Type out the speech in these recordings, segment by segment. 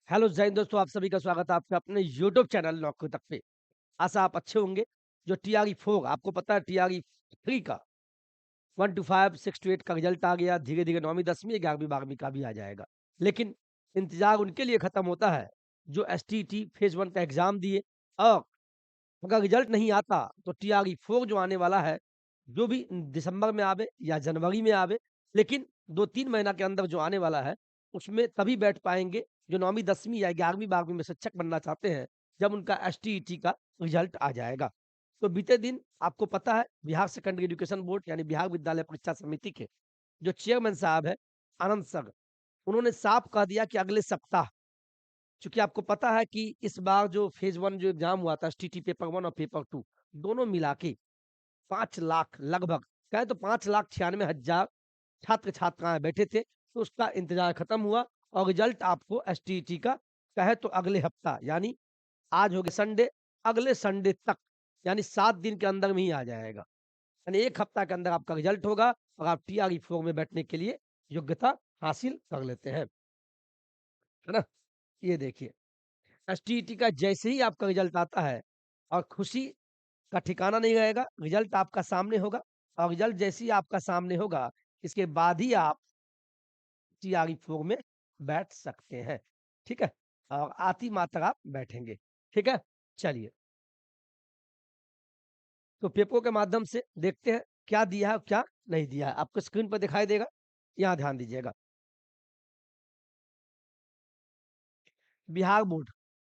Hello जय हिंद दोस्तों, आप सभी का स्वागत है आपके अपने यूट्यूब चैनल नौकरी तक पे। आशा आप अच्छे होंगे। जो टीआरई 4 आपको पता है, टीआरई 3 का 1 टू 5 6 टू 8 का रिजल्ट आ गया। धीरे धीरे 9वीं 10वीं 11वीं 12वीं का भी आ जाएगा। लेकिन इंतजार उनके लिए खत्म होता है जो एसटीईटी फेज 1 का एग्जाम दिए। और अगर रिजल्ट नहीं आता तो टीआरई 4 जो आने वाला है, जो भी दिसंबर में आवे या जनवरी में आवे, लेकिन 2-3 महीना के अंदर जो आने वाला है, उसमें तभी बैठ पाएँगे जो 9वीं 10वीं या 11वीं 12वीं में शिक्षक बनना चाहते हैं, जब उनका एसटीईटी का रिजल्ट आ जाएगा। तो बीते दिन आपको पता है, बिहार सेकेंडरी एजुकेशन बोर्ड यानी बिहार विद्यालय परीक्षा समिति के जो चेयरमैन साहब हैं, आनंद सर, उन्होंने साफ कह दिया कि अगले सप्ताह, चूँकि आपको पता है कि इस बार जो फेज़ 1 जो एग्ज़ाम हुआ था, एसटीटी पेपर 1 और पेपर 2 दोनों मिला के 5 लाख लगभग, कहें तो 5,96,000 छात्र-छात्राएँ बैठे थे। तो उसका इंतज़ार खत्म हुआ और रिज़ल्ट आपको एसटीईटी का कहें तो अगले हफ्ता, यानी आज हो गया संडे, अगले संडे तक, यानी 7 दिन के अंदर में ही आ जाएगा। यानी 1 हफ्ता के अंदर आपका रिज़ल्ट होगा और आप टीआरई 4 में बैठने के लिए योग्यता हासिल कर लेते हैं। है ना? ये देखिए, एसटीईटी का जैसे ही आपका रिज़ल्ट आता है और खुशी का ठिकाना नहीं रहेगा, रिज़ल्ट आपका सामने होगा और रिज़ल्ट जैसे ही आपका सामने होगा, इसके बाद ही आप टीआरई 4 में बैठ सकते हैं। ठीक है? और आती मात्रा आप बैठेंगे। ठीक है? चलिए, तो पेपरों के माध्यम से देखते हैं क्या दिया है और क्या नहीं दिया है। आपको स्क्रीन पर दिखाई देगा, यहाँ ध्यान दीजिएगा। बिहार बोर्ड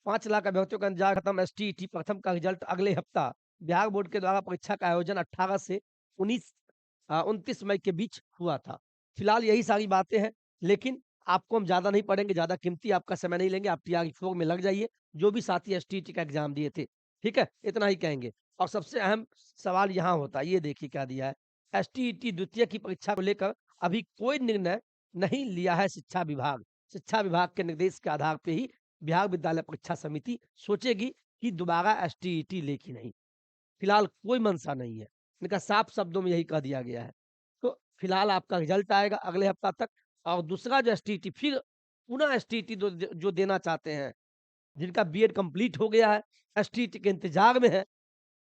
5 लाख अभ्यर्थियों का इंतजार खत्म, एसटीईटी प्रथम का रिजल्ट अगले हफ्ता। बिहार बोर्ड के द्वारा परीक्षा का आयोजन 18 से 29 मई के बीच हुआ था। फिलहाल यही सारी बातें हैं, लेकिन आपको हम ज़्यादा नहीं पढ़ेंगे, ज़्यादा कीमती आपका समय नहीं लेंगे। आप टीआरई 4 में लग जाइए, जो भी साथी एसटीईटी का एग्ज़ाम दिए थे। ठीक है? इतना ही कहेंगे। और सबसे अहम सवाल यहाँ होता है, ये देखिए क्या दिया है। एसटीईटी द्वितीय की परीक्षा को लेकर अभी कोई निर्णय नहीं लिया है शिक्षा विभाग। शिक्षा विभाग के निर्देश के आधार पे ही बिहार विद्यालय परीक्षा समिति सोचेगी कि दोबारा एसटीईटी ले कि नहीं। फिलहाल कोई मंशा नहीं है। इनका साफ शब्दों में यही कह दिया गया है। तो फिलहाल आपका रिजल्ट आएगा अगले हफ्ता तक और दूसरा जो एसटीईटी फिर पुनः एसटीईटी जो देना चाहते हैं, जिनका बीएड कंप्लीट हो गया है, एसटीईटी के इंतजार में है,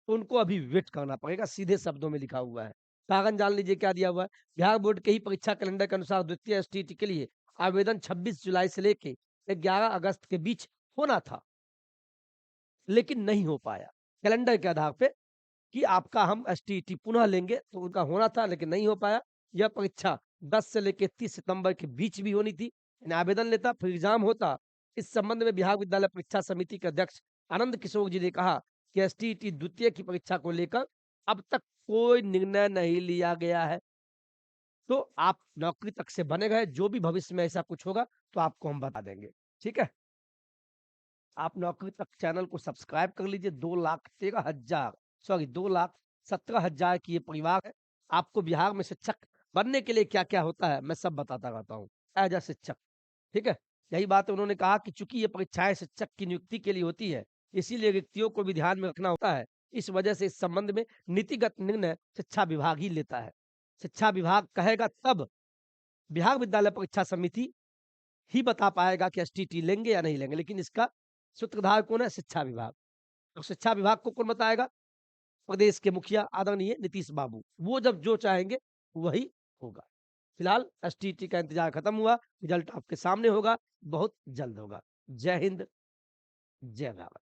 तो उनको अभी वेट करना पड़ेगा, सीधे शब्दों में लिखा हुआ है। कारण जान लीजिए क्या दिया हुआ है। बिहार बोर्ड के ही परीक्षा कैलेंडर के अनुसार द्वितीय एसटीईटी के लिए आवेदन 26 जुलाई से लेके 11 अगस्त के बीच होना था, लेकिन नहीं हो पाया। कैलेंडर के आधार पे कि आपका हम एसटीईटी पुनः लेंगे, तो उनका होना था लेकिन नहीं हो पाया। यह परीक्षा 10 से लेके 30 सितंबर के बीच भी होनी थी। यानी आवेदन लेता, फिर एग्ज़ाम होता। इस संबंध में बिहार विद्यालय परीक्षा समिति के अध्यक्ष आनंद किशोर जी ने कहा कि एसटीईटी द्वितीय की परीक्षा को लेकर अब तक कोई निर्णय नहीं लिया गया है। तो आप नौकरी तक से बने रहे, जो भी भविष्य में ऐसा कुछ होगा, तो आपको हम बता देंगे। ठीक है? आप नौकरी तक चैनल को सब्सक्राइब कर लीजिए। 2,13,000 सॉरी 2,17,000 की ये परिवार है। आपको बिहार में शिक्षक बनने के लिए क्या-क्या होता है, मैं सब बताता रहता हूँ, एज़ अ शिक्षक। ठीक है? यही बात उन्होंने कहा कि चूँकि ये परीक्षाएँ शिक्षक की नियुक्ति के लिए होती है, इसीलिए रिक्तियों को भी ध्यान में रखना होता है। इस वजह से इस संबंध में नीतिगत निर्णय शिक्षा विभाग ही लेता है। शिक्षा विभाग कहेगा तब बिहार विद्यालय परीक्षा समिति ही बता पाएगा कि एसटीटी लेंगे या नहीं लेंगे, लेकिन इसका सूत्रधार कौन है? शिक्षा विभाग। तो शिक्षा विभाग को कौन बताएगा? प्रदेश के मुखिया आदरणीय नीतीश बाबू। वो जब जो चाहेंगे वही होगा। फिलहाल एसटीटी का इंतजार खत्म हुआ, रिजल्ट आपके सामने होगा, बहुत जल्द होगा। जय हिंद, जय भारत।